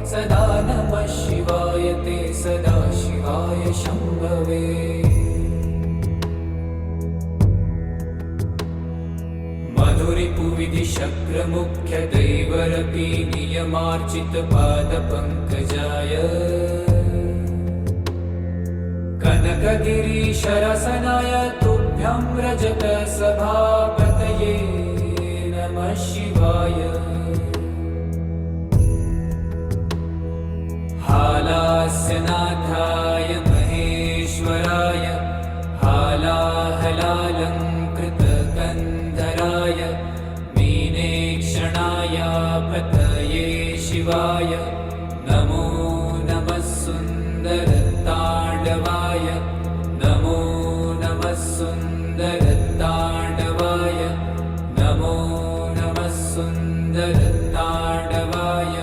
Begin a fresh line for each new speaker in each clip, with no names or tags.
सदा नमः शिवाय ते सदा शिवाय शम्भवे। मधुरिपुविधि शक्रमुख्य दैवरपि नियमार्चित पादपङ्कजाय कनकगिरीशरसनाय तुभ्यं रजत सभापतये नमः शिवाय। हालास्यनाथाय महेश्वराय हालाहलालङ्कृतकन्धराय मीनेक्षणाय पतये शिवाय नमो नमः सुन्दरताण्डवाय नमो नमः सुन्दरताण्डवाय नमो नमः सुन्दरताण्डवाय।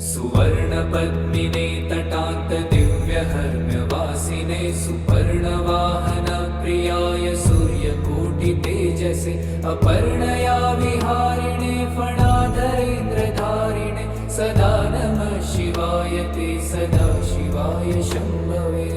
सुवर्णपद्मिने तटान्त दिव्यहर्म्यवासिने सुपर्णवाहन प्रियाय सूर्यकोटितेजसे अपर्णया विहारिणे फणाधरेन्द्रधारिणे सदा नमः शिवाय ते सदा शिवाय शम्भवे।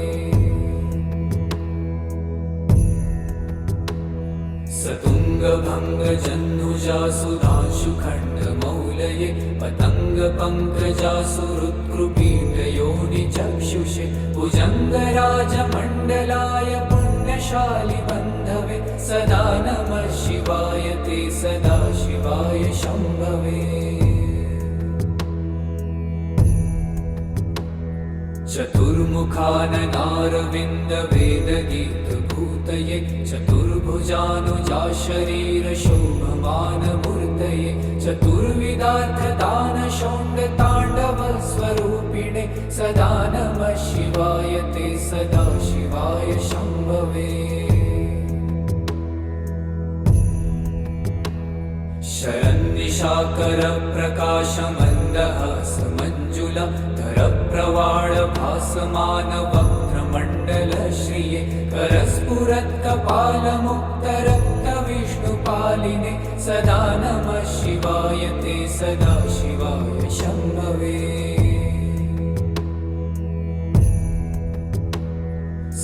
सतुङ्गभङ्गजन्नुजा सुधांशुखण्डमौलये पतङ्गपङ्कजा सुहृत्कृपीठयोनिचक्षुषे भुजङ्गराजमण्डलाय पुण्यशालिबन्धवे सदा नमः शिवाय ते सदा शिवाय शम्भवे। चतुर्मुखाननारविन्दवेदगीतभूतये चतुर्भुजानुजा शरीरशोभमानमूर्तये चतुर्विधार्थदानशौण्डताण्डवस्वरूपिणे सदा नमः शिवाय ते सदा शिवाय शम्भवे। शरन्निशाकरप्रकाशमन्दहासमञ्जुला धरप्रवाळभासमानवक्त्रमण्डलश्रिये करस्फुरत्कपालमुक्तरक्तविष्णुपालिने सदा नमः शिवाय ते सदा शिवाय शम्भवे।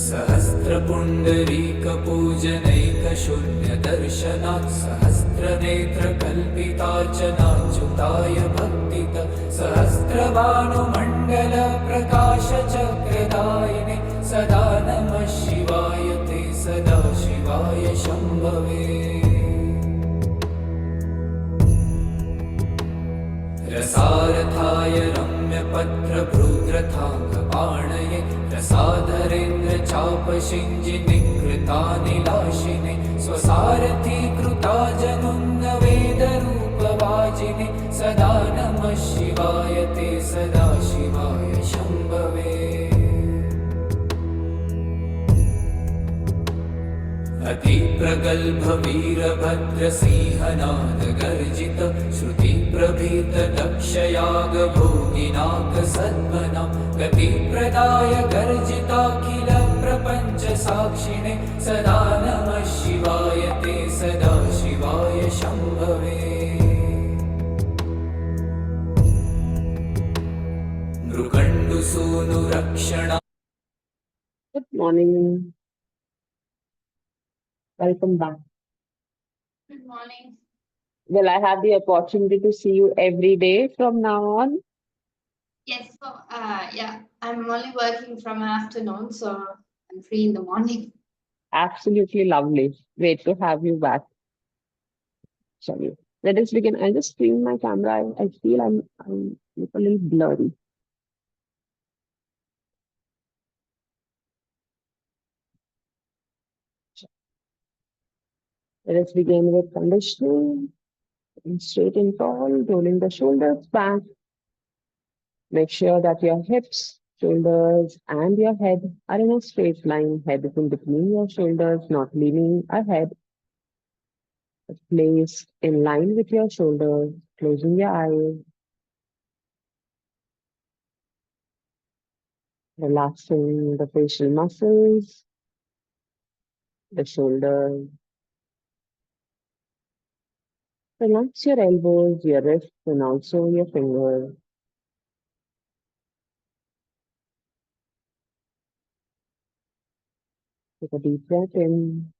सहस्रपुण्डरीकपूजनैकशून्यदर्शनात् सहस्रनेत्रकल्पितार्चनाच्युताय भक्तित सहस्रभानुमण्डलप्रकाशचक्रदायिने सदा नमः शिवाय ते सदा शिवाय शम्भवे। रसारथाय रम्यपत्रभृद्रथाङ्गपाणये रसाधरेन्द्रचापशिञ्जिनिकृतानिलाशिने स्वसारथीकृता जनुन्नवेदरूपवाजिने सदा नमः शिवाय ते सदा शिवाय शम्भवे। अतिप्रगल्भवीरभद्रसिंहनादगर्जित श्रुतिप्रभीतदक्षयागभोगिनाकसद्मना गतिप्रदाय गर्जिताखिलप्रपञ्चसाक्षिणे सदा नमः शिवाय ते सदा शिवाय शम्भवे। मृगण्डुसूनुरक्षणा।
Good morning. Welcome back.
Good morning.
Will I have the opportunity to see you every day from now on?
Yes, so yeah, I'm only working from afternoon, so I'm free in the morning.
Absolutely lovely. Great to have you back. Sorry. Let us begin. I'll just screen my camera. I feel I'm a little blurry. Let us begin with conditioning. Straight and tall, rolling the shoulders back. Make sure that your hips, shoulders, and your head are in a straight line. Head is in between your shoulders, not leaning ahead. Placed in line with your shoulders, closing your eyes. Relaxing the facial muscles, the shoulders, Relax your elbows, your wrists, and also your fingers. Take a deep breath in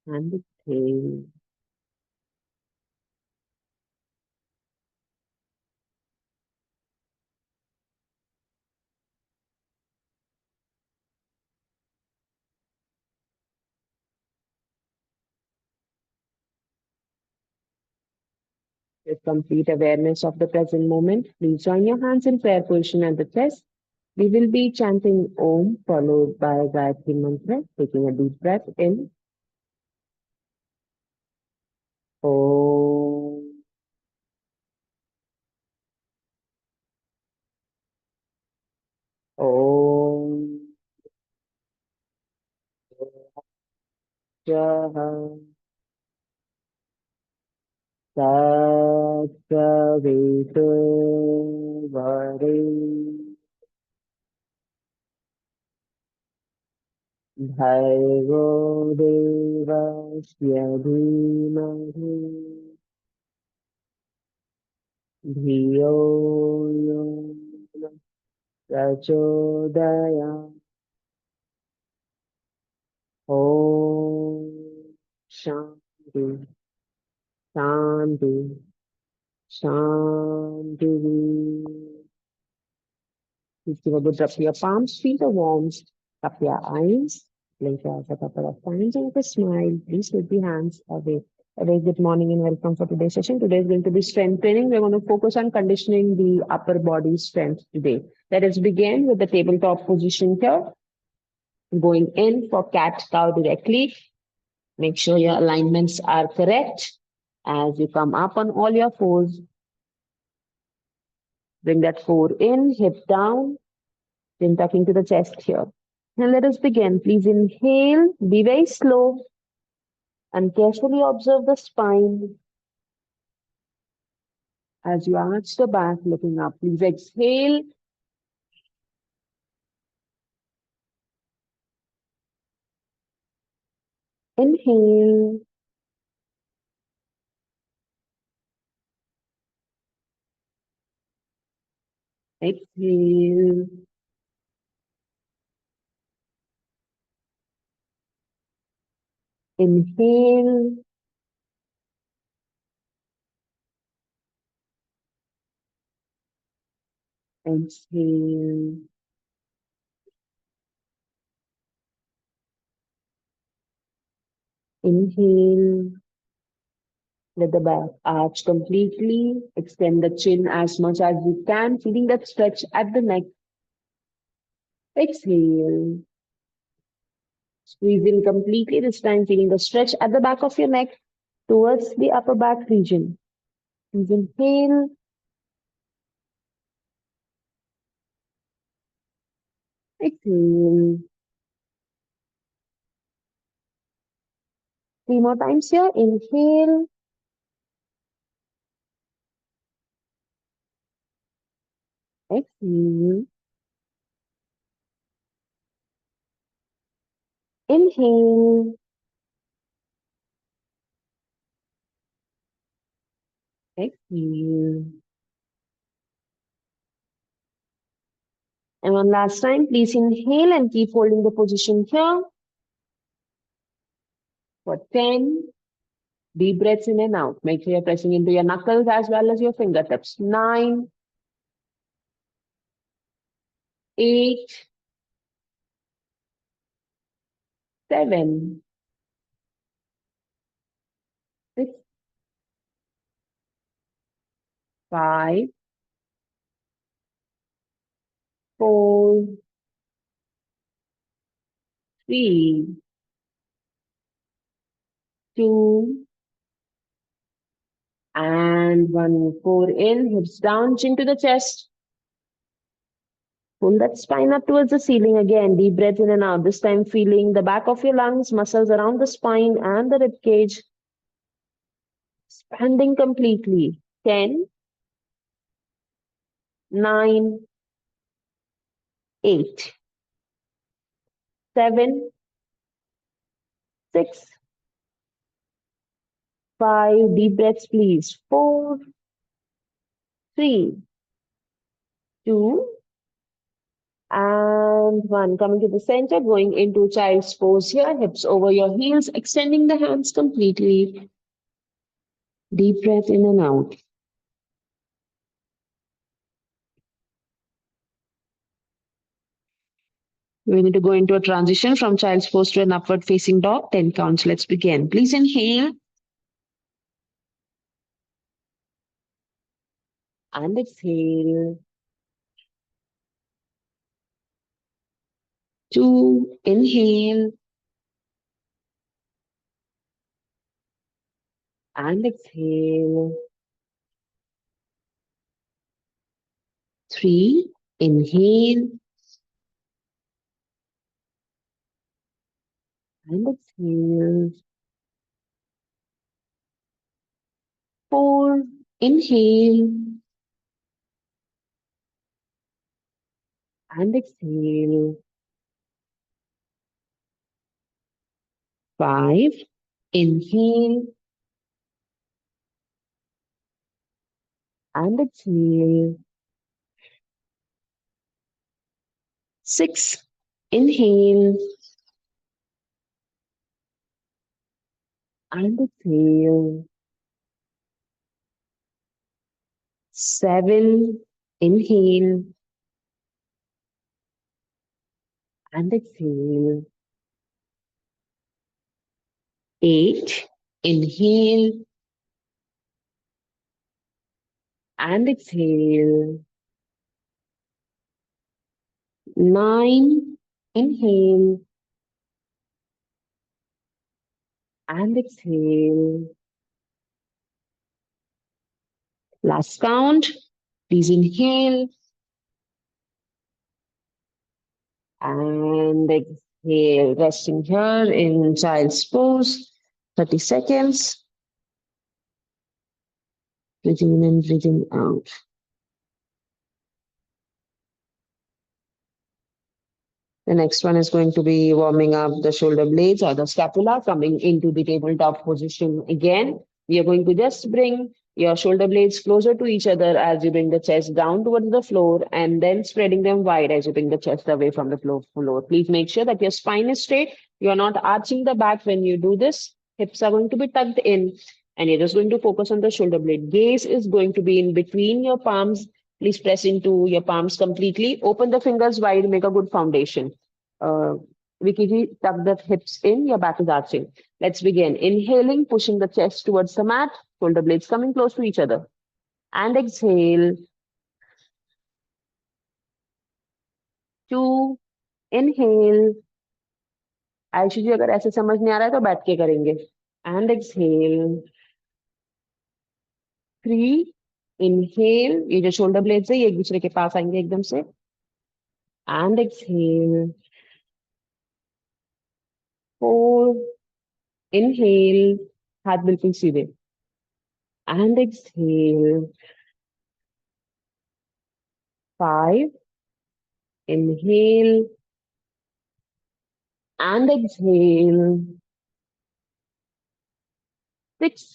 and exhale. With complete awareness of the present moment, please join your hands in prayer position at the chest. We will be chanting Om followed by Gayatri Mantra, taking a deep breath in. Om. Om. Jaha. Sattvavitu Varenyam Bhargo Devasya Dhimahi Dhiyo Yo Nah Prachodayam. Om Shanti Shanti Shanti. Please give a good rub to your palms, feel the warmth, up your eyes, blink your eyes a couple of times and with a smile. Please lift the hands away. A very good morning and welcome for today's session. Today is going to be strength training. We're going to focus on conditioning the upper body strength today. Let us begin with the tabletop position here. Going in for cat cow directly. Make sure your alignments are correct. As you come up on all your fours, bring that fore in, hip down, then tucking to the chest here. Now let us begin. Please inhale, be very slow, and carefully observe the spine as you arch the back, looking up. Please exhale. Inhale. Exhale. Inhale. Exhale. Inhale. Let the back arch completely. Extend the chin as much as you can, feeling that stretch at the neck. Exhale. Squeeze in completely, this time feeling the stretch at the back of your neck towards the upper back region. Please inhale. Exhale. 3 more times here. Inhale. Exhale. Inhale. Exhale. And one last time, please inhale and keep holding the position here for 10 deep breaths in and out. Make sure you're pressing into your knuckles as well as your fingertips. 9, 8, 7, 6, 5, 4, 3, 2, and 1. Core in, hips down, chin to the chest. Pull that spine up towards the ceiling again. Deep breath in and out. This time feeling the back of your lungs, muscles around the spine and the rib cage expanding completely. 10, 9, 8, 7, 6, 5. Deep breaths, please. 4, 3, 2, and 1. Coming to the center, going into child's pose here. Hips over your heels, extending the hands completely. Deep breath in and out. We need to go into a transition from child's pose to an upward facing dog. 10 counts. Let's begin. Please inhale. And exhale. 2. Inhale. And exhale. 3. Inhale. And exhale. 4. Inhale. And exhale. 5. Inhale. And exhale. 6. Inhale. And exhale. 7. Inhale. And exhale. 8. Inhale. And exhale. 9. Inhale. And exhale. Last count. Please inhale. And exhale. Resting here in child's pose. 30 seconds. Breathing in and breathing out. The next one is going to be warming up the shoulder blades or the scapula, coming into the tabletop position again. We are going to just bring your shoulder blades closer to each other as you bring the chest down towards the floor, and then spreading them wide as you bring the chest away from the floor. Please make sure that your spine is straight. You are not arching the back when you do this. Hips are going to be tucked in, and you're just going to focus on the shoulder blade. Gaze is going to be in between your palms. Please press into your palms completely. Open the fingers wide, make a good foundation. Vicky, tuck the hips in, your back is arching. Let's begin. Inhaling, pushing the chest towards the mat, shoulder blades coming close to each other. And exhale. 2. Inhale. Ayushi जी अगर ऐसे समझ नहीं आ रहा है तो बैठ के करेंगे. And exhale. 3. Inhale. ये जो shoulder blades है ये एक दूसरे के पास आएंगे एकदम से. And exhale. 4. Inhale. हाथ बिल्कुल सीधे. And exhale. 5. Inhale. And exhale. 6.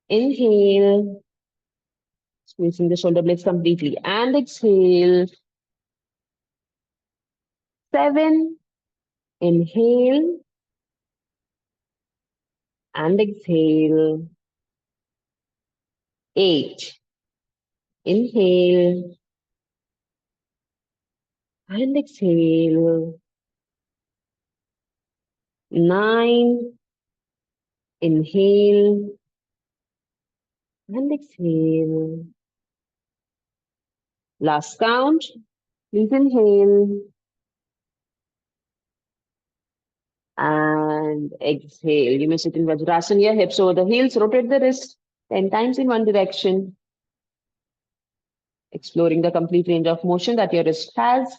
Inhale. Squeezing the shoulder blades completely. And exhale. 7. Inhale. And exhale. 8. Inhale. And exhale. 9. Inhale. And exhale. Last count. Please inhale. And exhale. You may sit in Vajrasana here, hips over the heels, rotate the wrist 10 times in one direction. Exploring the complete range of motion that your wrist has,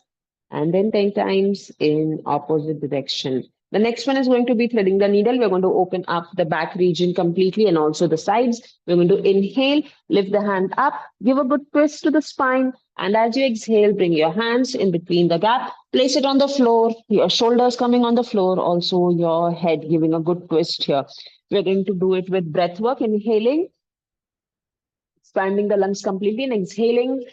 and then 10 times in opposite direction. The next one is going to be threading the needle. We're going to open up the back region completely and also the sides. We're going to inhale, lift the hand up, give a good twist to the spine. And as you exhale, bring your hands in between the gap, place it on the floor, your shoulders coming on the floor, also your head giving a good twist here. We're going to do it with breath work, inhaling, expanding the lungs completely, and exhaling,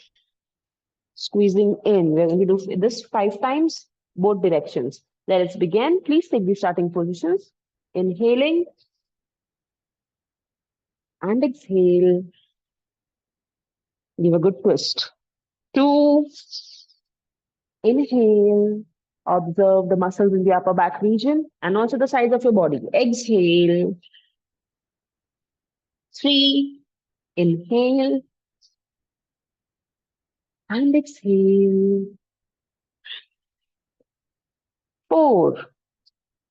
squeezing in. We're going to do this 5 times, both directions. Let's begin. Please take the starting positions. Inhaling and exhale. Give a good twist. 2. Inhale. Observe the muscles in the upper back region and also the sides of your body. Exhale. 3. Inhale and exhale. 4.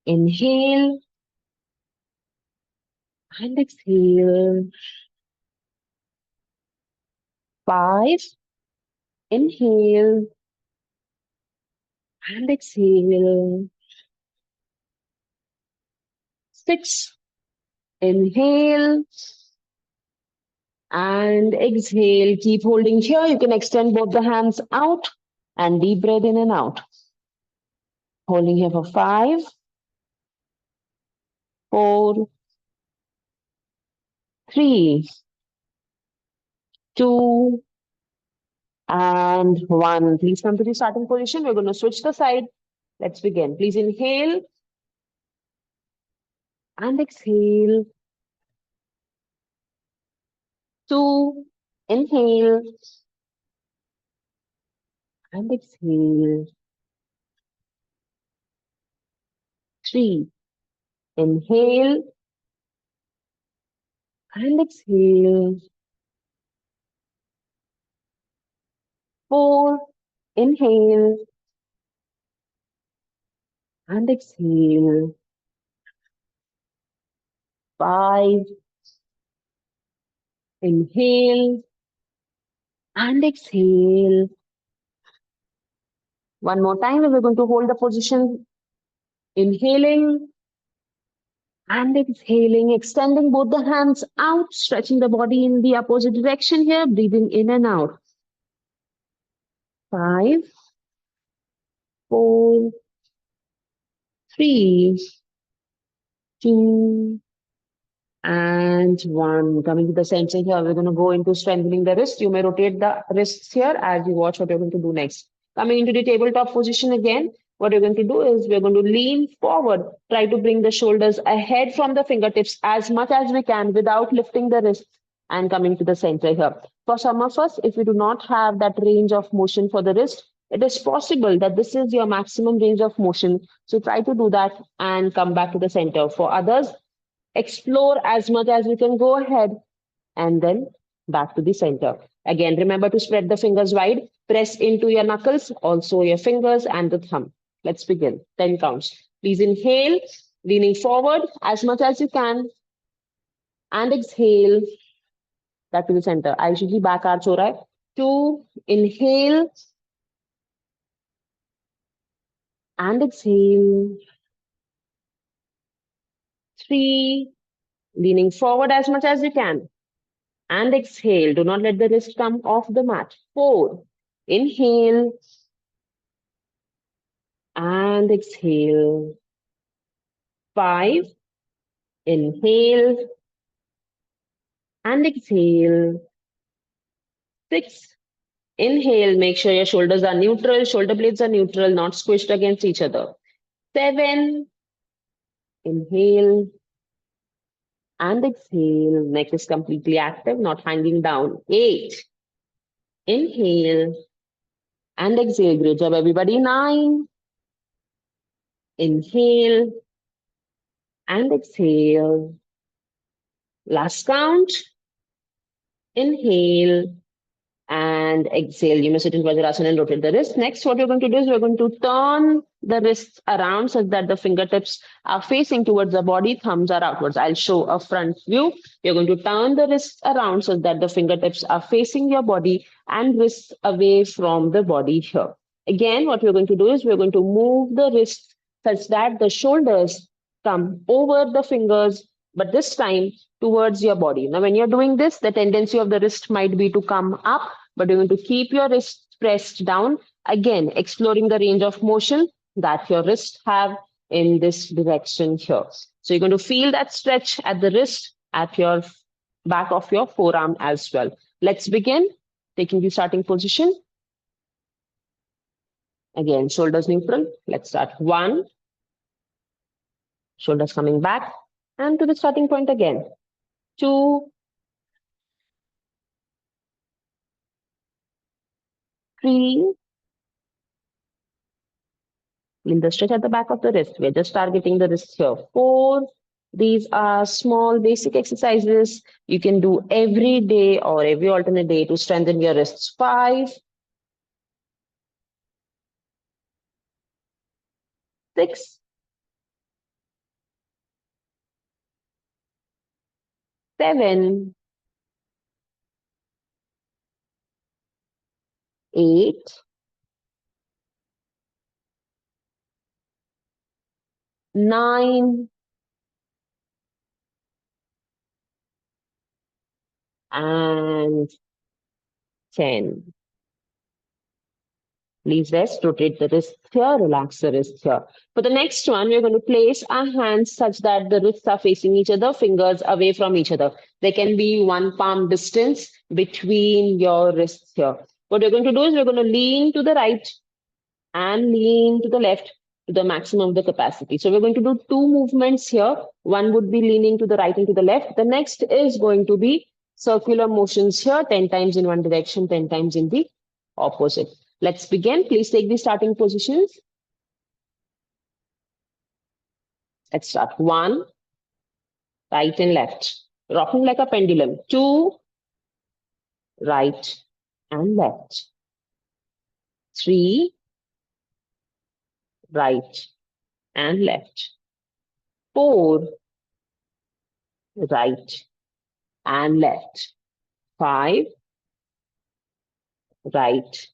Inhale and exhale. 5. Inhale and exhale. 6. Inhale and exhale. Keep holding here. You can extend both the hands out and deep breath in and out. Holding here for 5, 4, 3, 2, and 1. Please come to the starting position. We're going to switch the side. Let's begin. Please inhale and exhale. 2. Inhale and exhale. 3. Inhale and exhale. 4. Inhale and exhale. 5. Inhale and exhale. One more time, we're going to hold the position. Inhaling and exhaling, extending both the hands out, stretching the body in the opposite direction here, breathing in and out. 5, 4, 3, 2, and 1. Coming to the center here, we're going to go into strengthening the wrist. You may rotate the wrists here as you watch what you're going to do next. Coming into the tabletop position again, what you're going to do is we're going to lean forward. Try to bring the shoulders ahead from the fingertips as much as we can without lifting the wrists and coming to the center here. For some of us, if you do not have that range of motion for the wrist, it is possible that this is your maximum range of motion. So try to do that and come back to the center. For others, explore as much as you can, go ahead and then back to the center. Again, remember to spread the fingers wide, press into your knuckles, also your fingers and the thumb. Let's begin. 10 counts. Please inhale, leaning forward as much as you can, and exhale back to the center. Ayushi back arch ho raha hai. 2, inhale and exhale. 3, leaning forward as much as you can and exhale. Do not let the wrist come off the mat. 4, inhale and exhale. 5, inhale and exhale. 6, inhale. Make sure your shoulders are neutral, shoulder blades are neutral, not squished against each other. 7, inhale and exhale. Neck is completely active, not hanging down. 8, inhale and exhale. Great job, everybody. 9, inhale and exhale. Last count. Inhale and exhale. You may sit in Vajrasana and rotate the wrist. Next, what you're going to do is we're going to turn the wrists around so that the fingertips are facing towards the body, thumbs are outwards. I'll show a front view. You're going to turn the wrists around so that the fingertips are facing your body and wrists away from the body here. Again, what we're going to do is we're going to move the wrists such that the shoulders come over the fingers, but this time towards your body. Now, when you're doing this, the tendency of the wrist might be to come up, but you're going to keep your wrist pressed down. Again, exploring the range of motion that your wrists have in this direction here. So you're going to feel that stretch at the wrist, at your back of your forearm as well. Let's begin. Taking the starting position. Again, shoulders neutral. Let's start. 1, shoulders coming back, and to the starting point again. 2, 3, feel the stretch at the back of the wrist. We're just targeting the wrist here. 4, these are small basic exercises you can do every day or every alternate day to strengthen your wrists. 5, 6, 7, 8, 9, and 10. Please rest, rotate the wrist here, relax the wrist here. For the next one, we're going to place our hands such that the wrists are facing each other, fingers away from each other. There can be 1 palm distance between your wrists here. What we're going to do is we're going to lean to the right and lean to the left to the maximum of the capacity. So we're going to do 2 movements here. One would be leaning to the right and to the left. The next is going to be circular motions here, 10 times in one direction, 10 times in the opposite. Let's begin. Please take the starting positions. Let's start. 1, right and left, rocking like a pendulum. 2, right and left. 3, right and left. 4, right and left. 5, right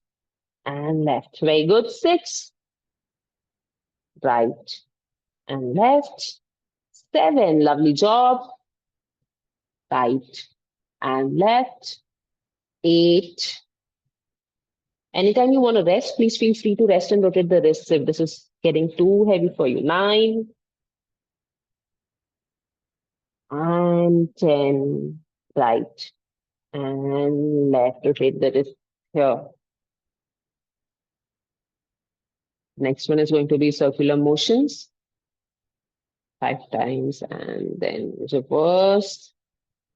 and left. Very good. 6, right and left. 7, lovely job. Right and left. 8. Anytime you want to rest, please feel free to rest and rotate the wrists if this is getting too heavy for you. 9 and 10. Right and left. Rotate the wrist here. Next one is going to be circular motions. 5 times and then reverse.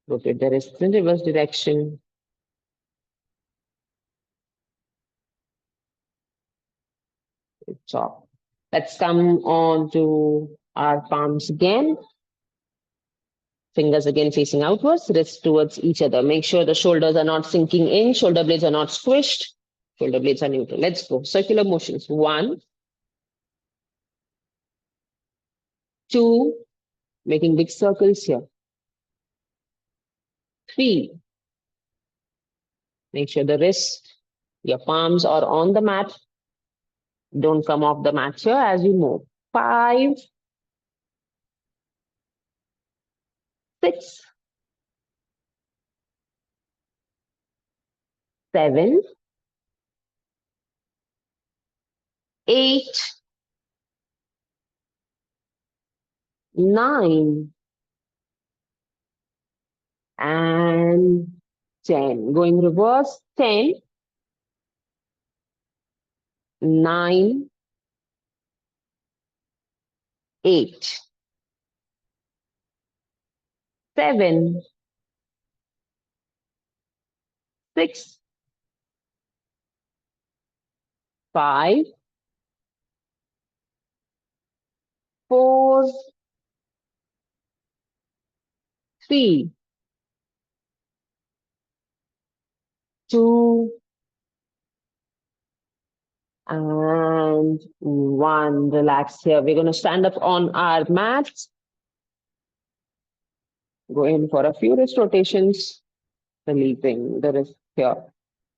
Rotate the wrist in reverse direction. Good job. Let's come on to our palms again. Fingers again facing outwards, wrists towards each other. Make sure the shoulders are not sinking in, shoulder blades are not squished, shoulder blades are neutral. Let's go. Circular motions. 1, 2, making big circles here. 3, make sure the wrist, your palms are on the mat. Don't come off the mat here as you move. 5, 6, 7, 8, 9, and 10. Going reverse. 10, 9, 8, 7, 6, 5, 4, 3, 2, and 1. Relax here. We're going to stand up on our mats. Go in for a few wrist rotations, releasing the wrist here.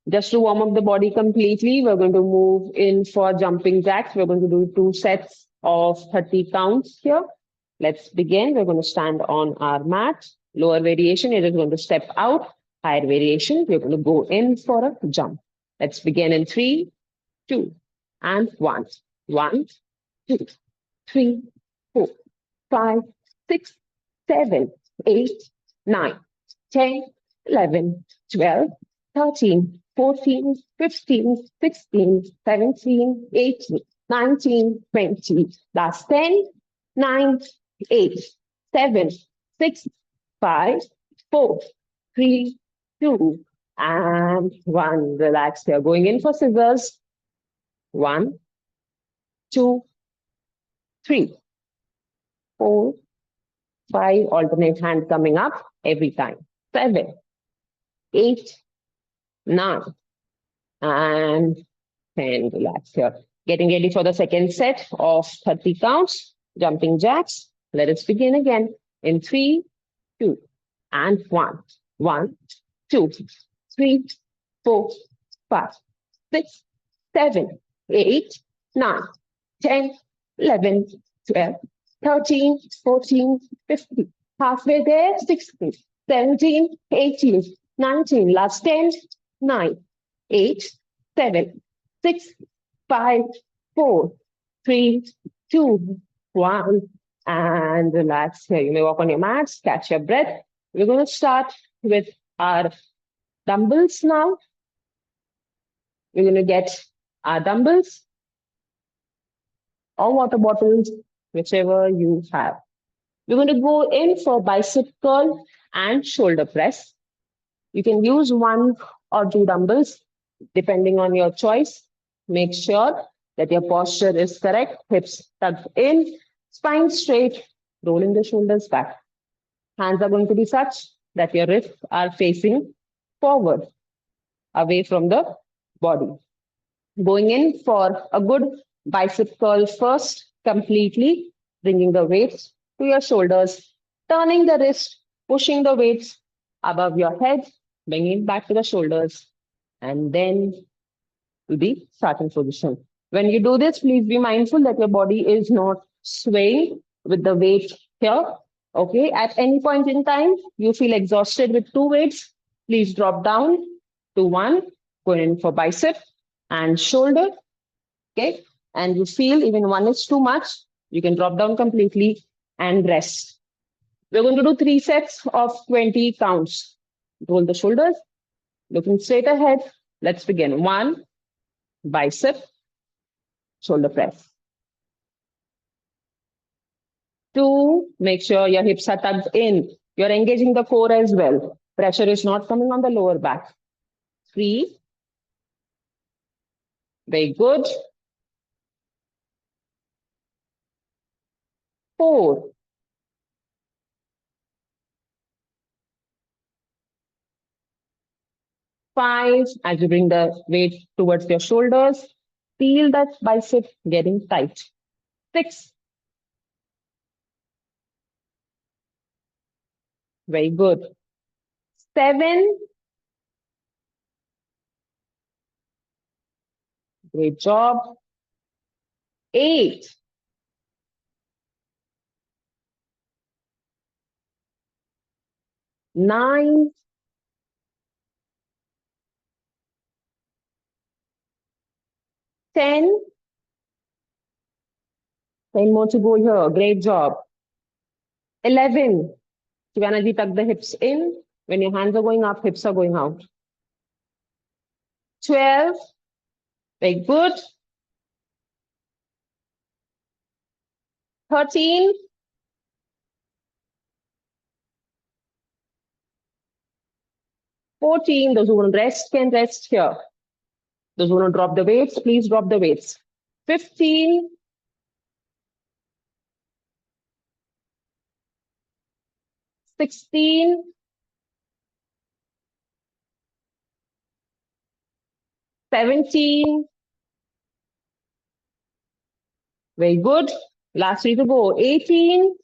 Just to warm up the body completely, we're going to move in for jumping jacks. We're going to do 2 sets of 30 counts here. Let's begin. We're going to stand on our mat. Lower variation, it is going to step out. Higher variation, we're going to go in for a jump. Let's begin in 3, 2, and 1. 1, 2, 3, 4, 5, 6, 7, 8, 9, 10, 11, 12, 13, 14, 15, 16, 17, 18, 19, 20. Last 10, 9, 8, 7, 6, 5, 4, 3, 2, and 1. Relax here. Going in for scissors. 1, 2, 3, 4, 5. Alternate hand coming up every time. 7, 8, 9, and 10. Relax here. Getting ready for the second set of 30 counts. Jumping jacks. Let us begin again in 3, 2, and 1. 1, 2, 3, 4, 5, 6, 7, 8, 9, 10, 11, 12, 13, 14, 15. Halfway there, 16, 17, 18, 19. Last 10, 9, 8, 7, 6, 5, 4, 3, 2, 1. And relax here. You may walk on your mats, catch your breath. We're going to start with our dumbbells now. We're going to get our dumbbells or water bottles, whichever you have. We're going to go in for bicep curl and shoulder press. You can use 1 or 2 dumbbells depending on your choice. Make sure that your posture is correct. Hips tucked in, spine straight, rolling the shoulders back. Hands are going to be such that your wrists are facing forward, away from the body. Going in for a good bicep curl first, completely, bringing the weights to your shoulders, turning the wrist, pushing the weights above your head, bringing it back to the shoulders, and then to the starting position. When you do this, please be mindful that your body is not swaying with the weight here. Okay, at any point in time, you feel exhausted with 2 weights, please drop down to 1, go in for bicep and shoulder. Okay, and you feel even 1 is too much, you can drop down completely and rest. We're going to do 3 sets of 20 counts. Roll the shoulders, looking straight ahead. Let's begin. 1, bicep, shoulder press. 2, make sure your hips are tucked in. You're engaging the core as well. Pressure is not coming on the lower back. 3, very good. 4, 5, as you bring the weight towards your shoulders, feel that bicep getting tight. 6, very good. 7, great job. 8, 9, 10. 10 more to go here. Great job. 11. Shivanaji, tuck the hips in. When your hands are going up, hips are going out. 12. Very good. 13. 14. Those who want to rest can rest here. Those who want to drop the weights, please drop the weights. 15. 16. 17. Very good. Last 3 to go. 18.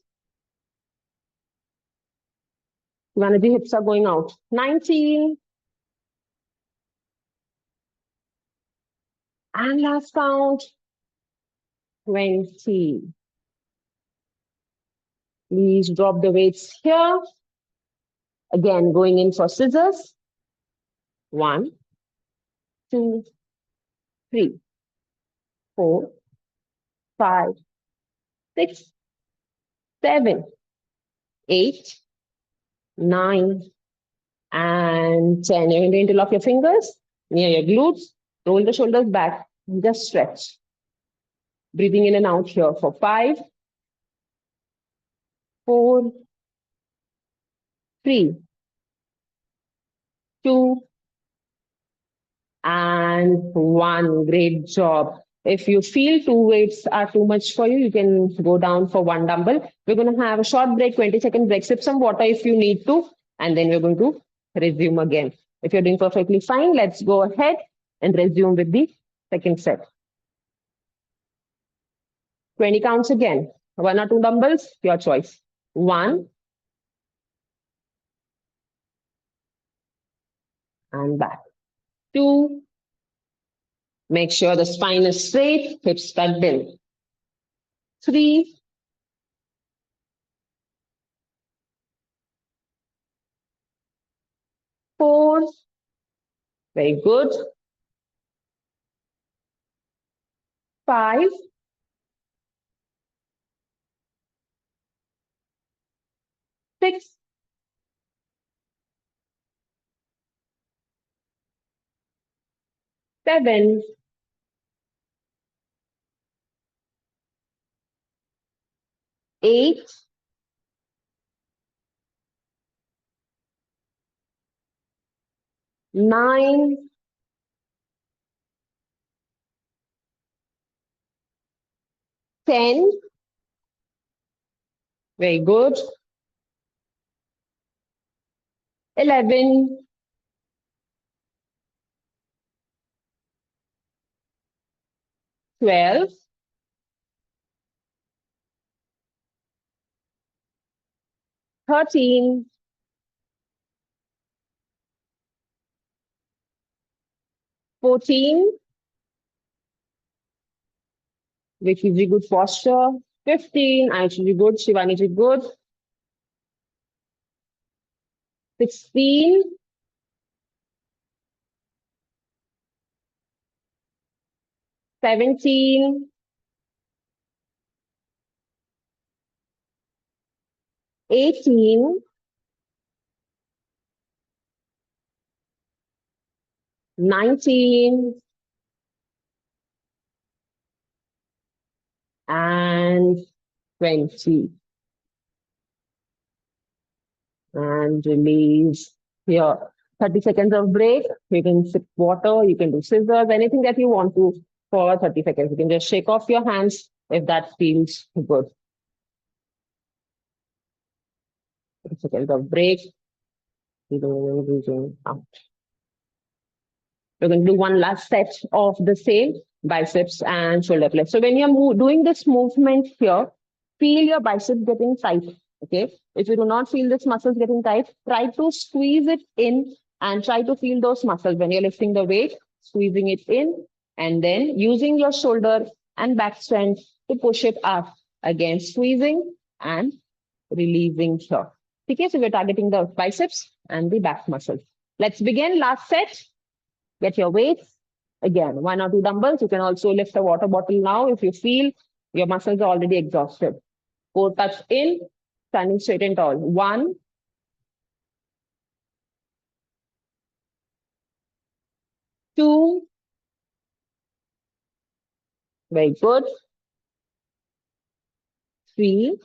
Shivanaji, hips are going out. 19. And last count. 20. Please drop the weights here. Again, going in for scissors. 1, 2, 3, 4, 5, 6, 7, 8, 9, and 10. You're going to interlock your fingers near your glutes. Roll the shoulders back. And just stretch. Breathing in and out here for 5, 4, 3, 2, and 1. Great job. If you feel 2 weights are too much for you, you can go down for 1 dumbbell. We're going to have a short break, 20-second break. Sip some water if you need to, and then we're going to resume again. If you're doing perfectly fine, let's go ahead and resume with the second set. 20 counts again. 1 or 2 dumbbells, your choice. 1, and back. 2, make sure the spine is straight, hips tucked in. 3, 4, very good. 5, 6, 7, 8, 9, 10, very good. 11, 12, 13, 14, Vicky ji good posture. 15, Aisha ji good, Shivani ji good. 16, 17, 18, 19, and 20. And release here. 30 seconds of break. You can sip water, you can do scissors, anything that you want to for 30 seconds. You can just shake off your hands if that feels good. 30 seconds of break. Breathing out. We're going to do one last set of the same biceps and shoulder flex. So when you're doing this movement here, feel your biceps getting tight. Okay. If you do not feel this muscles getting tight, try to squeeze it in and try to feel those muscles when you're lifting the weight, squeezing it in, and then using your shoulder and back strength to push it up. Again, squeezing and releasing here. Okay, so we're targeting the biceps and the back muscles. Let's begin. Last set. Get your weights. Again, 1 or 2 dumbbells. You can also lift a water bottle now if you feel your muscles are already exhausted. 4 touch in, standing straight and tall. 1, 2, very good. 3,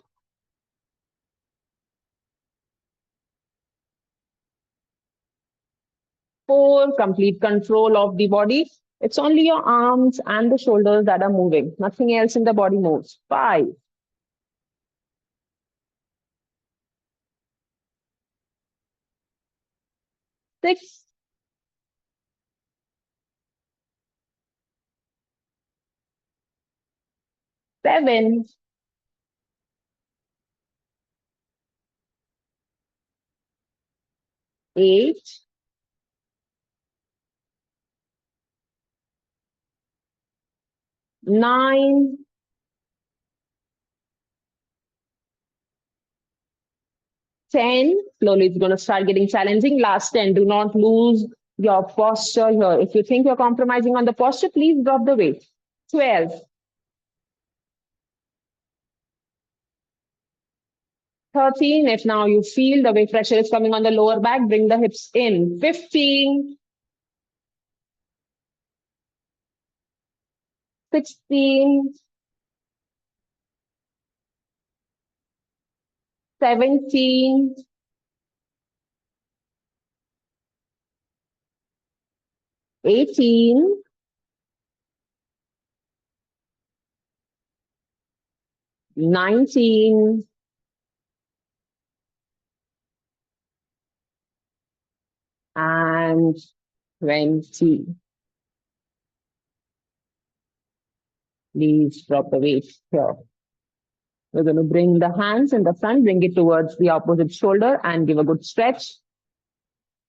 4, complete control of the body. It's only your arms and the shoulders that are moving. Nothing else in the body moves. 5, 6, 7, 8, 9, 10. Slowly it's going to start getting challenging. Last 10. Do not lose your posture here. If you think you're compromising on the posture, please drop the weight. 12, 13. If now you feel the weight pressure is coming on the lower back, bring the hips in. 15. 16. 17. 18. 19. And 20. Please drop the weight here. We're going to bring the hands in the front, bring it towards the opposite shoulder and give a good stretch.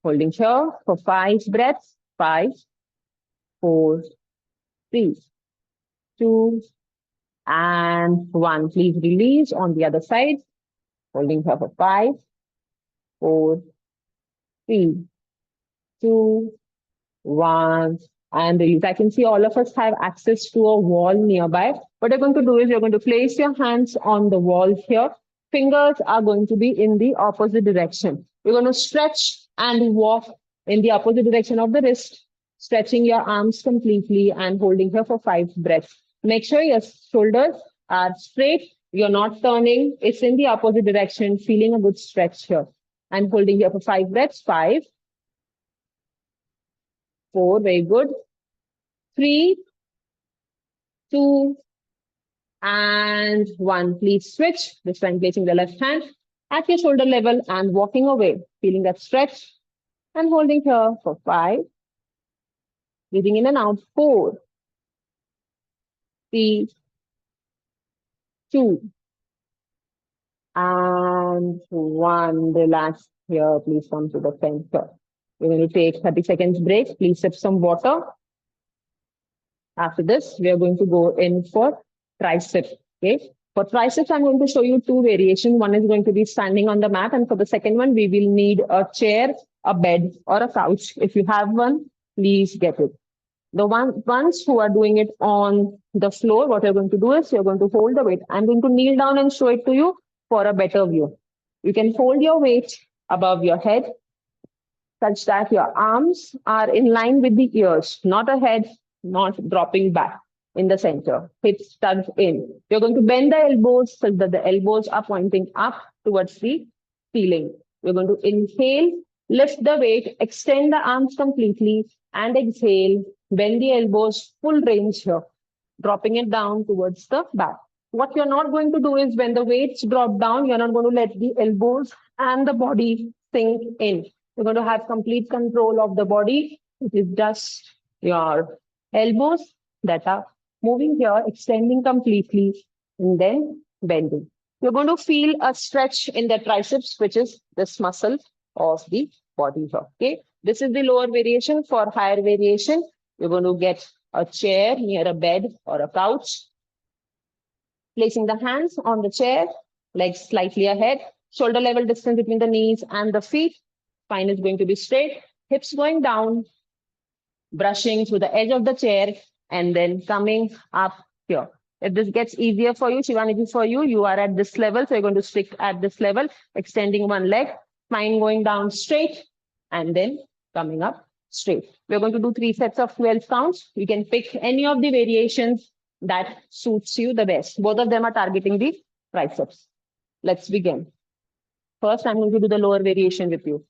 Holding here for 5 breaths. 5, 4, 3, 2, and 1. Please release on the other side. Holding here for 5, 4, 3, 2, 1. And release. I can see all of us have access to a wall nearby. What you're going to do is you're going to place your hands on the wall here. Fingers are going to be in the opposite direction. You're going to stretch and walk in the opposite direction of the wrist, stretching your arms completely and holding here for 5 breaths. Make sure your shoulders are straight. You're not turning. It's in the opposite direction, feeling a good stretch here. And holding here for 5 breaths. 5, 4, very good. 3, 2, and 1. Please switch. This time placing the left hand at your shoulder level and walking away, feeling that stretch and holding here for 5. Breathing in and out. 4, 3, 2, and 1. Relax here. Please come to the center. We're going to take 30 seconds break. Please sip some water. After this, we are going to go in for triceps. Okay. For triceps, I'm going to show you 2 variations. One is going to be standing on the mat, and for the second one, we will need a chair, a bed, or a couch. If you have one, please get it. The ones who are doing it on the floor, what you're going to do is you're going to hold the weight. I'm going to kneel down and show it to you for a better view. You can hold your weight above your head such that your arms are in line with the ears, not ahead, not dropping back in the center. Hips tucked in. You're going to bend the elbows so that the elbows are pointing up towards the ceiling. We're going to inhale, lift the weight, extend the arms completely, and exhale, bend the elbows, full range here, dropping it down towards the back. What you're not going to do is when the weights drop down, you're not going to let the elbows and the body sink in. You're going to have complete control of the body. It is just your elbows that are moving here, extending completely, and then bending. You're going to feel a stretch in the triceps, which is this muscle of the body here. Okay. This is the lower variation. For higher variation, you're going to get a chair near a bed or a couch. Placing the hands on the chair, legs slightly ahead, shoulder level distance between the knees and the feet. Spine is going to be straight, hips going down, brushing through the edge of the chair, and then coming up here. If this gets easier for you, Shivaniji, for you, you are at this level, so you're going to stick at this level, extending one leg, spine going down straight, and then coming up straight. We're going to do 3 sets of 12 counts. You can pick any of the variations that suits you the best. Both of them are targeting the triceps. Let's begin. First, I'm going to do the lower variation with you.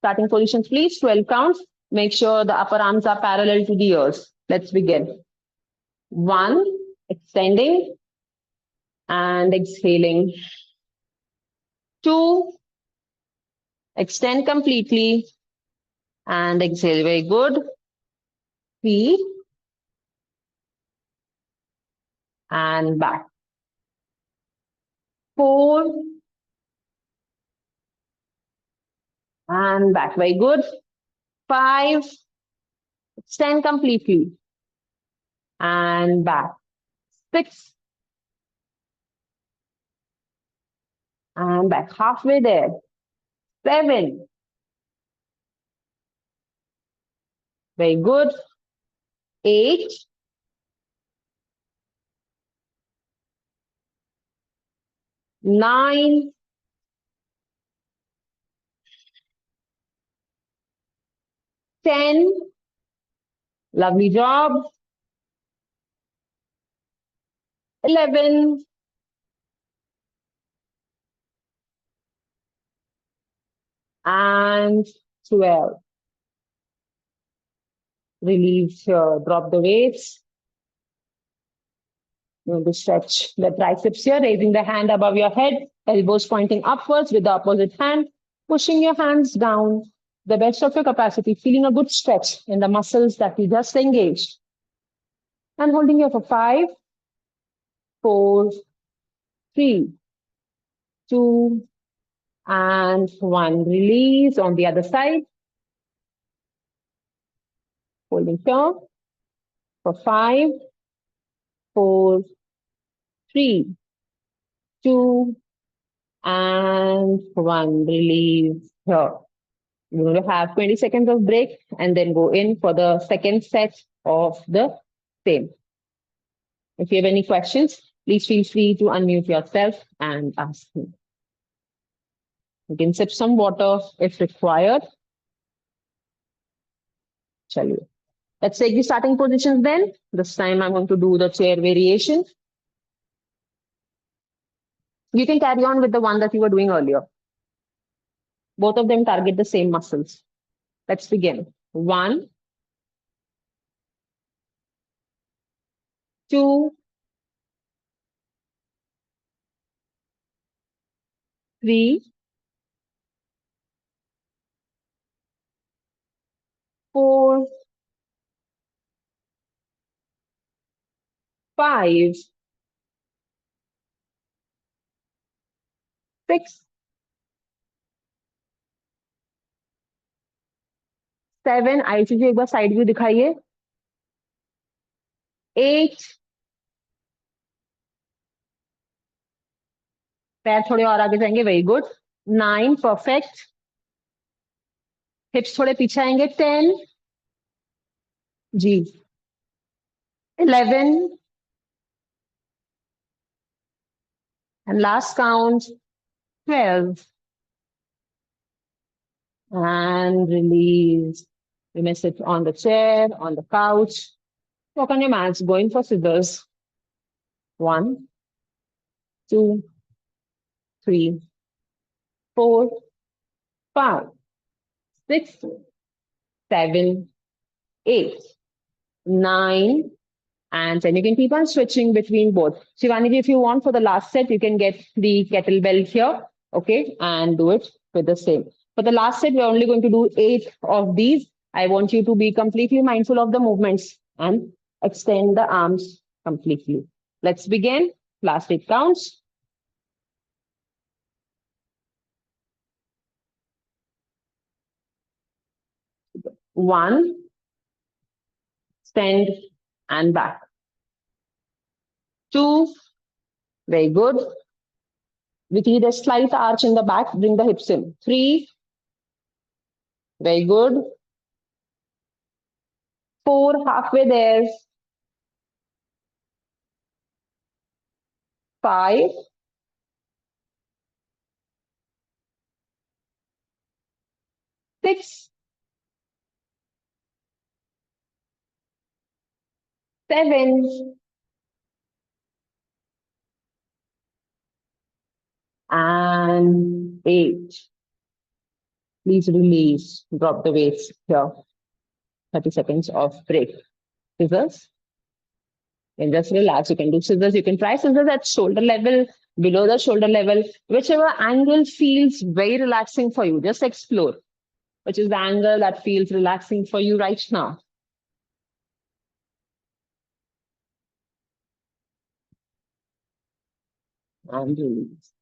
Starting positions, please, 12 counts. Make sure the upper arms are parallel to the ears. Let's begin. 1, extending and exhaling. 2, extend completely and exhale. Very good. 3, and back. 4, and back. Very good. 5, extend completely and back. 6, and back. Halfway there. 7, very good. 8, 9, 10. Lovely job. 11. And 12. Release here. Drop the weights. You're going to stretch the triceps here, raising the hand above your head, elbows pointing upwards with the opposite hand, pushing your hands down the best of your capacity, feeling a good stretch in the muscles that you just engaged. And holding here for 5, 4, 3, 2, and 1. Release on the other side. Holding here for 5, 4, 3, 2, and 1. Release here. You're going to have 20 seconds of break and then go in for the second set of the same. If you have any questions, please feel free to unmute yourself and ask me. You can sip some water if required. Chaliye. Let's take the starting positions then. This time I'm going to do the chair variation. You can carry on with the one that you were doing earlier. Both of them target the same muscles. Let's begin. 1, 2, 3, 4, 5, 6, 7. Ayushi जी एक बार side view दिखाइए. 8. पैर थोड़े और आगे जाएंगे. Very good. 9. Perfect. हिप्स थोड़े पीछे आएंगे. 10. जी. 11. And last count. 12. And release. You may sit on the chair, on the couch. Walk on your mats, going for scissors. 1, 2, 3, 4, 5, 6, 7, 8, 9, and then you can keep on switching between both. Shivani ji, if you want for the last set, you can get the kettlebell here, okay, and do it with the same. For the last set, we're only going to do 8 of these. I want you to be completely mindful of the movements and extend the arms completely. Let's begin. Last 8 counts. 1, stand and back. 2, very good. We need a slight arch in the back, bring the hips in. 3, very good. 4, halfway there. 5, 6, 7, and 8. Please release, drop the weights here. 30 seconds of break. Scissors. And just relax. You can do scissors. You can try scissors at shoulder level, below the shoulder level, whichever angle feels very relaxing for you. Just explore. Which is the angle that feels relaxing for you right now. And release.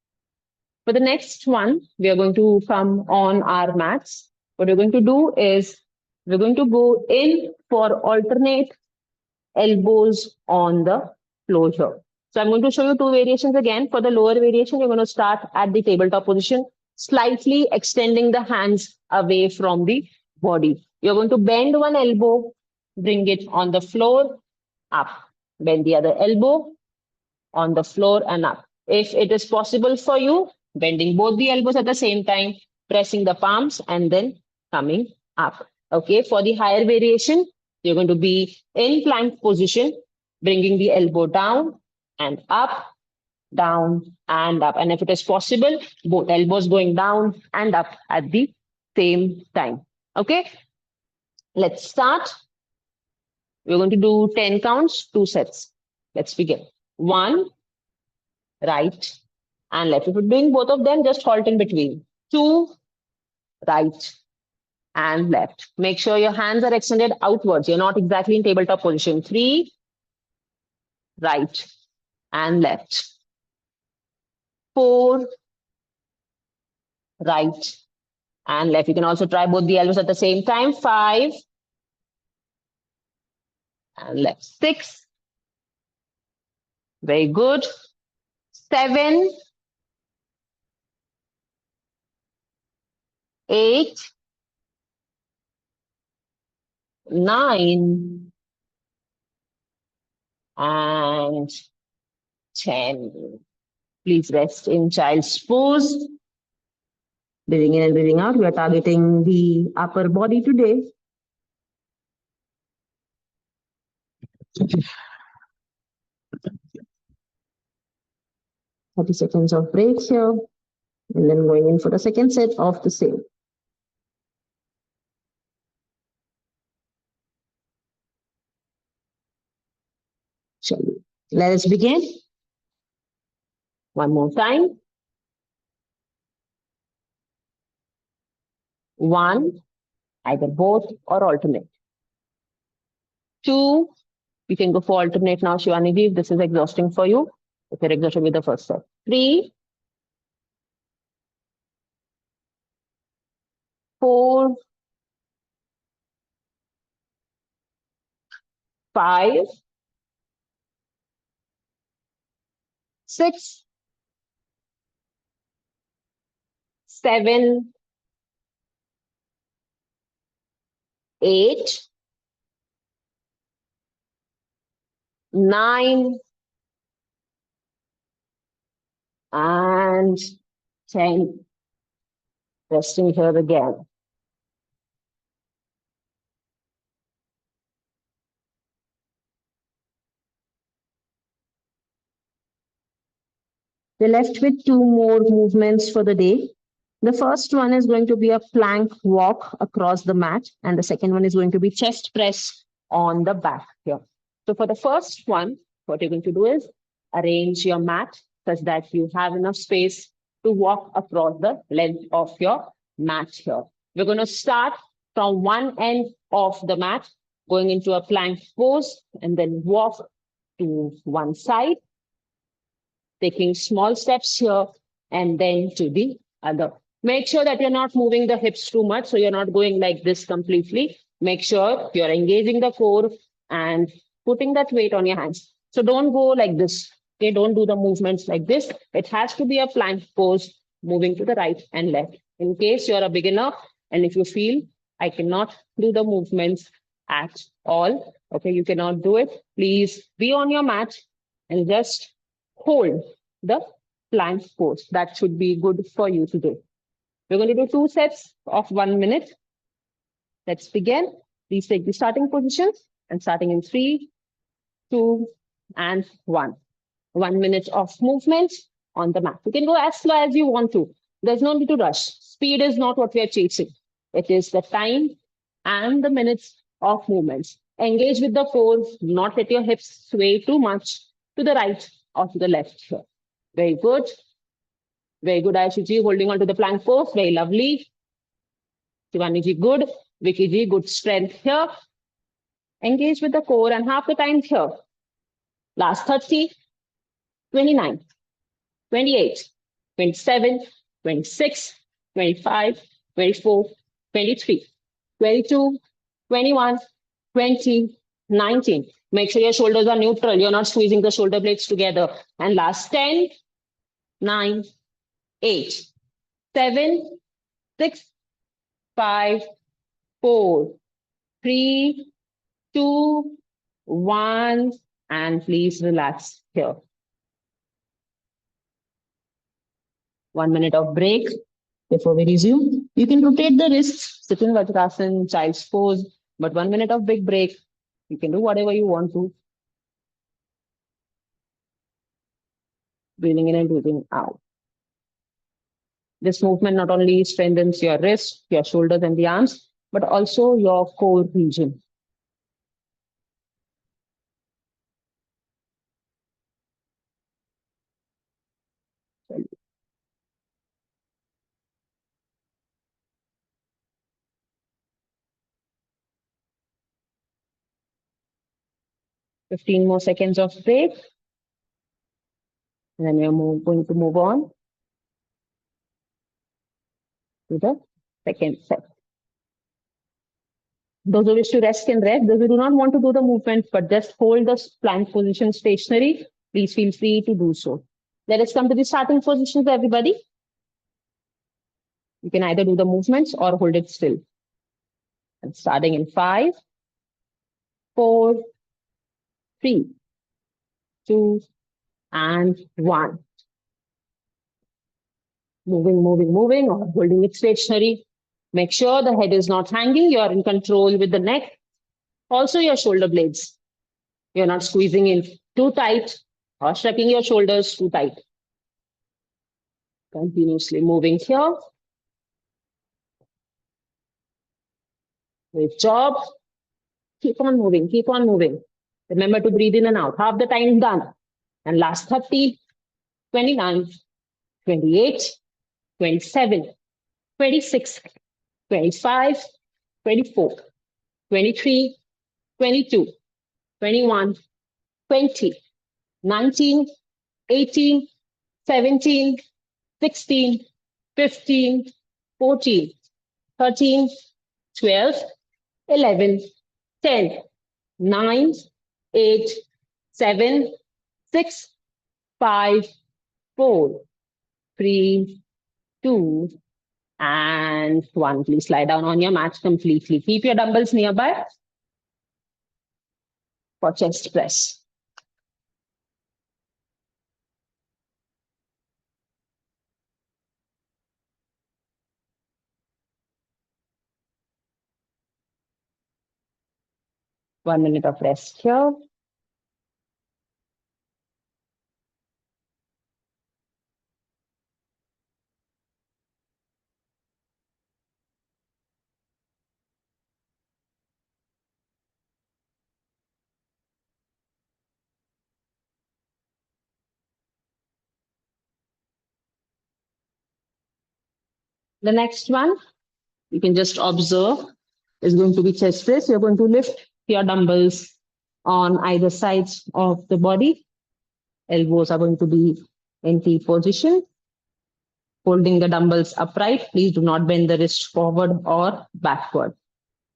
For the next one, we are going to come on our mats. What we're going to do is we're going to go in for alternate elbows on the floor here. So I'm going to show you 2 variations again. For the lower variation, you're going to start at the tabletop position, slightly extending the hands away from the body. You're going to bend one elbow, bring it on the floor, up. Bend the other elbow, on the floor and up. If it is possible for you, bending both the elbows at the same time, pressing the palms and then coming up. Okay, for the higher variation, you're going to be in plank position, bringing the elbow down and up, down and up. And if it is possible, both elbows going down and up at the same time. Okay, let's start. We're going to do 10 counts, 2 sets. Let's begin. 1, right and left. If you're doing both of them, just halt in between. 2, right and left. Make sure your hands are extended outwards. You're not exactly in tabletop position. 3, right and left. 4, right and left. You can also try both the elbows at the same time. 5 and left. 6. Very good. 7, 8, 9, and 10. Please rest in child's pose. Breathing in and breathing out. We are targeting the upper body today. 30 seconds of break here. And then going in for the second set of the same. Shall we? Let us begin. One more time. 1, either both or alternate. 2, you can go for alternate now, Shivaniji, if this is exhausting for you. If you're exhausted with the first set. 3, 4, 5, 6, 7, 8, 9, and 10. Resting here again. We're left with 2 more movements for the day. The first one is going to be a plank walk across the mat, and the second one is going to be chest press on the back here. So for the first one, what you're going to do is arrange your mat such that you have enough space to walk across the length of your mat here. We're going to start from one end of the mat, going into a plank pose, and then walk to one side, taking small steps here and then to the other. Make sure that you're not moving the hips too much, so you're not going like this completely. Make sure you're engaging the core and putting that weight on your hands. So don't go like this. Okay, don't do the movements like this. It has to be a plank pose, moving to the right and left. In case you're a beginner and if you feel I cannot do the movements at all, okay, you cannot do it, please be on your mat and just hold the plank pose. That should be good for you today. We're going to do 2 sets of 1 minute. Let's begin. Please take the starting position and starting in 3, 2, and 1. 1 minute of movement on the mat. You can go as slow as you want to. There's no need to rush. Speed is not what we are chasing. It is the time and the minutes of movements. Engage with the core, not let your hips sway too much to the right or to the left here. Very good. Very good, Aishuji, holding on to the plank pose. Very lovely. Shivani ji, good. Vicky ji, good strength here. Engage with the core and half the time here. Last 30, 29, 28, 27, 26, 25, 24, 23, 22, 21, 20, 19. Make sure your shoulders are neutral. You're not squeezing the shoulder blades together. And last 10, 9, 8, 7, 6, 5, 4, 3, 2, 1, and please relax here. 1 minute of break before we resume. You can rotate the wrists, sit in Vajrasana, child's pose, but 1 minute of big break. You can do whatever you want to. Breathing in and breathing out. This movement not only strengthens your wrists, your shoulders, and the arms, but also your core region. Fifteen more seconds of break. And then we're going to move on to the second set. Those who wish to rest can rest. Those who do not want to do the movement but just hold the plank position stationary, please feel free to do so. Let us come to the starting positions, everybody. You can either do the movements or hold it still. And starting in 5, 4, 3, 2, and 1. Moving, or holding it stationary. Make sure the head is not hanging. You are in control with the neck. Also your shoulder blades. You're not squeezing in too tight or shrugging your shoulders too tight. Continuously moving here. Great job. Keep on moving, keep on moving. Remember to breathe in and out. Half the time done. And last 30, 29, 28, 27, 26, 25, 24, 23, 22, 21, 20, 19, 18, 17, 16, 15, 14, 13, 12, 11, 10, 9, 8, 7, 6, 5, 4, 3, 2, and 1. Please lie down on your mat completely. Keep your dumbbells nearby for chest press. One minute of rest here. The next one, you can just observe, is going to be chest press. You're going to lift your dumbbells on either sides of the body. Elbows are going to be in T position. Holding the dumbbells upright. Please do not bend the wrist forward or backward.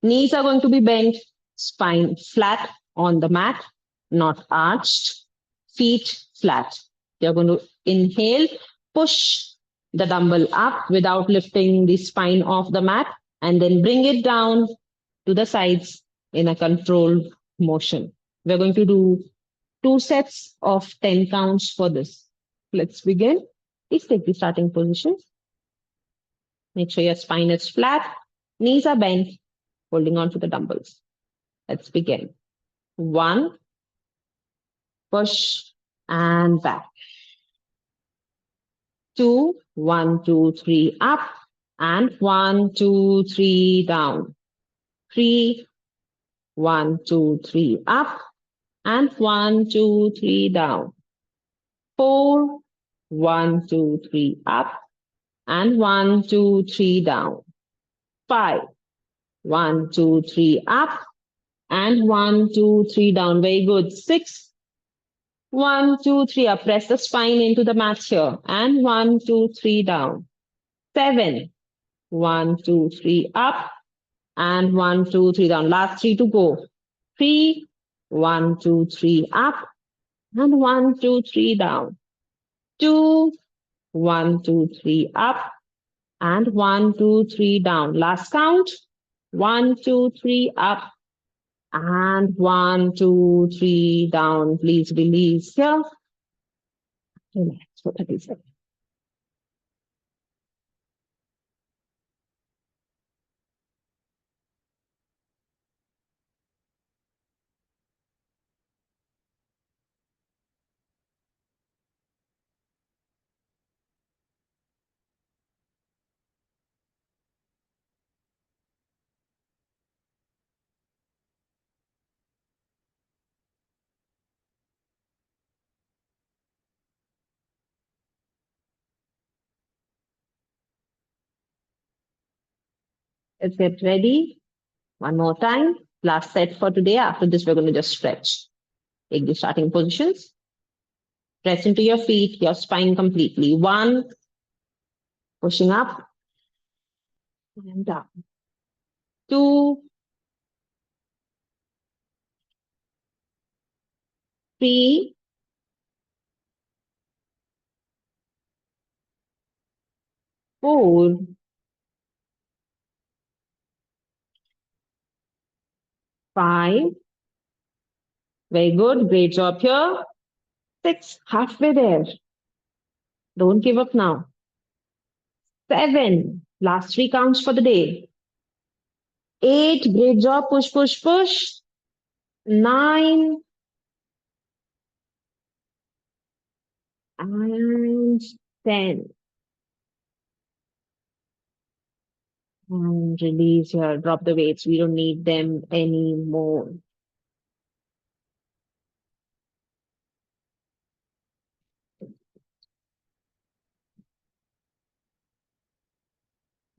Knees are going to be bent, spine flat on the mat, not arched. Feet flat. You're going to inhale, push the dumbbell up without lifting the spine off the mat, and then bring it down to the sides in a controlled motion. We're going to do 2 sets of 10 counts for this. Let's begin. Please take the starting position. Make sure your spine is flat, knees are bent, holding on to the dumbbells. Let's begin. 1, push and back. 2, 1, 2, 3, up, and 1, 2, 3, down. 3, 1, 2, 3, up, and 1, 2, 3, down. 4, 1, 2, 3, up, and 1, 2, 3, down. 5, 1, 2, 3, up, and 1, 2, 3, down. Very good. 6, 1, 2, 3 up. Press the spine into the mat here. And 1, 2, 3 down. 7, 1, 2, 3 up. And 1, 2, 3 down. Last 3 to go. 3, 1, 2, 3 up. And 1, 2, 3 down. 2, 1, 2, 3 up. And 1, 2, 3 down. Last count. 1, 2, 3 up. And 1, 2, 3 down. Please release here. Relax for 30 seconds. Let's get ready. One more time. Last set for today. After this, we're going to just stretch. Take the starting positions. Press into your feet, your spine completely. 1, pushing up and down. 2, 3, 4, 5. Very good. Great job here. 6, halfway there. Don't give up now. 7, last 3 counts for the day. 8, great job. Push, push, push. 9, and 10. And release here. Drop the weights. We don't need them anymore.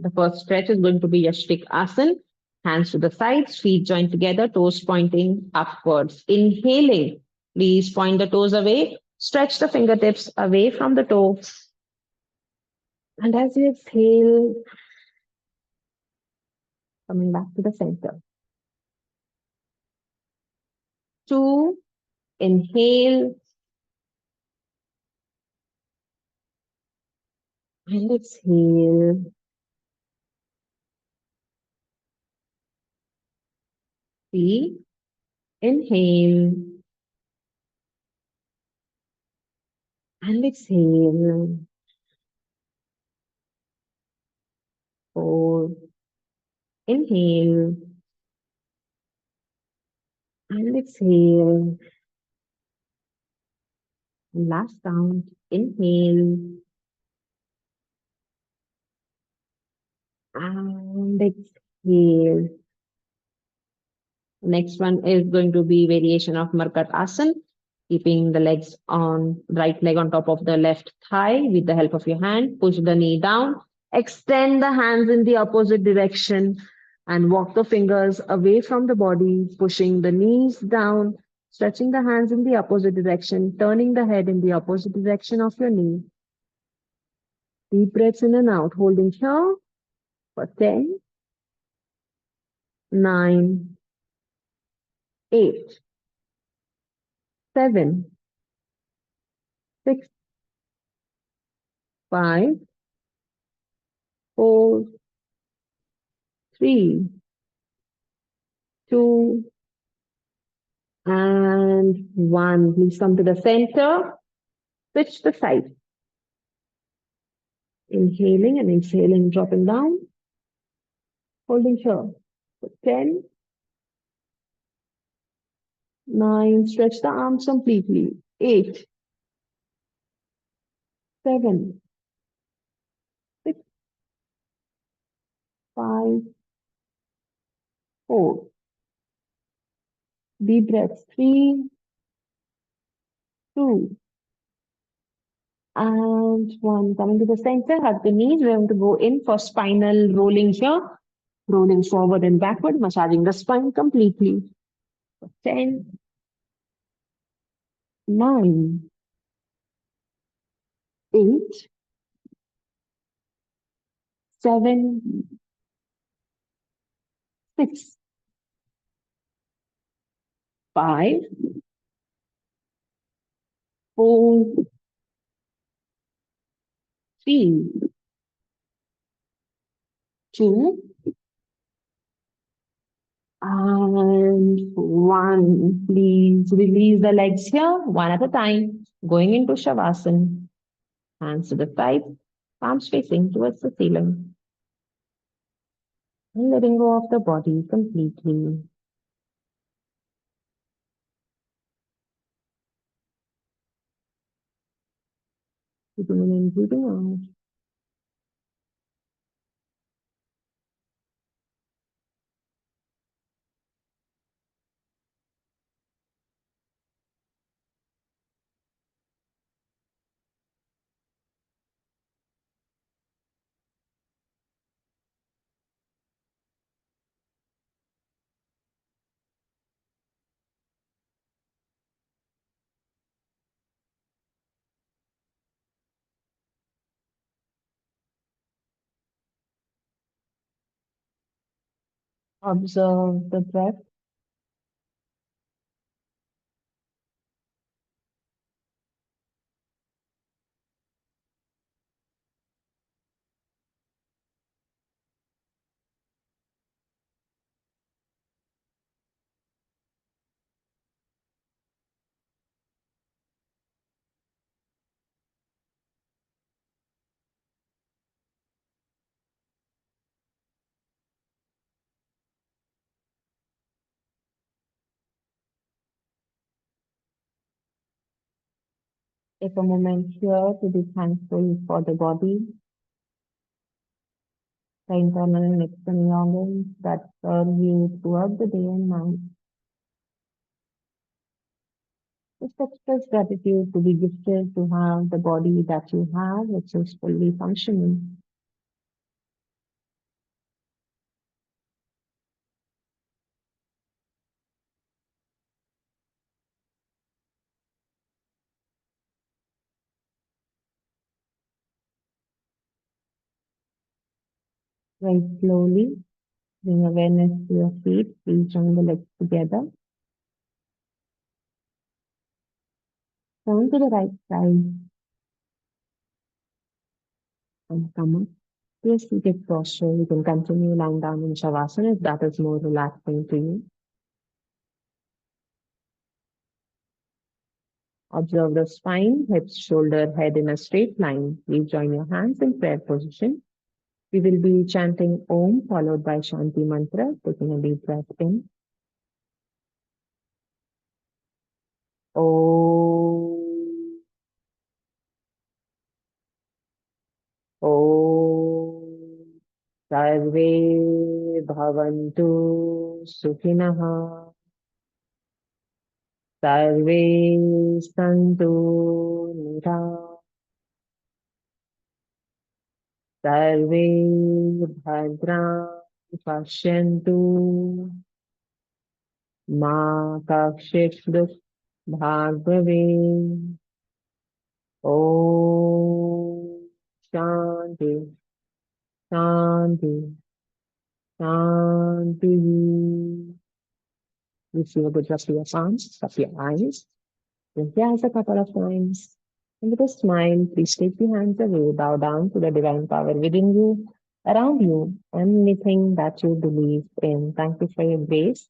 The first stretch is going to be Yashtik Asana. Hands to the sides, feet joined together, toes pointing upwards. Inhaling, please point the toes away. Stretch the fingertips away from the toes. And as you exhale, coming back to the center. 2, inhale. And exhale. 3, inhale. And exhale. 4, inhale. And exhale. And last count, inhale. And exhale. Next one is going to be variation of Markat Asana, keeping the legs on right leg on top of the left thigh with the help of your hand. Push the knee down, extend the hands in the opposite direction and walk the fingers away from the body, pushing the knees down, stretching the hands in the opposite direction, turning the head in the opposite direction of your knee. Deep breaths in and out, holding here for 10, 9, 8, 7, 6, 5, 4, 3, 2, and 1. Please come to the center. Switch the side. Inhaling and exhaling, dropping down. Holding here. For 10, 9, stretch the arms completely. 8, 7, 6, 5, 4. Deep breaths. 3, 2, and 1. Coming to the center, hug the knees. We're going to go in for spinal rolling here. Rolling forward and backward, massaging the spine completely. 10, 9, 8, 7, 6, 5, 4, 3, 2, and 1. Please release the legs here, one at a time. Going into Shavasana. Hands to the side, palms facing towards the ceiling. And letting go of the body completely. Breathing in, breathing out. Observe the breath. Take a moment here to be thankful for the body, the internal and external organs that serve you throughout the day and night. Just express gratitude to be gifted to have the body that you have, which is fully functioning. Very slowly, bring awareness to your feet. Please join the legs together. Turn to the right side and come up. Your seated posture. You can continue lying down in Shavasana if that is more relaxing to you. Observe the spine, hips, shoulder, head in a straight line. Please join your hands in prayer position. We will be chanting Om followed by Shanti mantra, taking a deep breath in. Om. Om. Sarve bhavantu sukhinah. Sarve santu nira. Sarve bhadra pashyantu. Ma kakshit bhagave. Om Shanti, Shanti, Shanti. Receive a good rub to your palms, rub your eyes. Blink your eyes a couple of times. And with a smile, please take the hands away, bow down to the divine power within you, around you, and anything that you believe in. Thank you for your grace,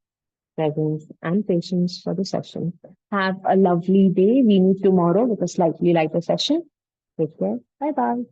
presence, and patience for the session. Have a lovely day. We meet tomorrow with a slightly lighter session. Take care. Bye bye.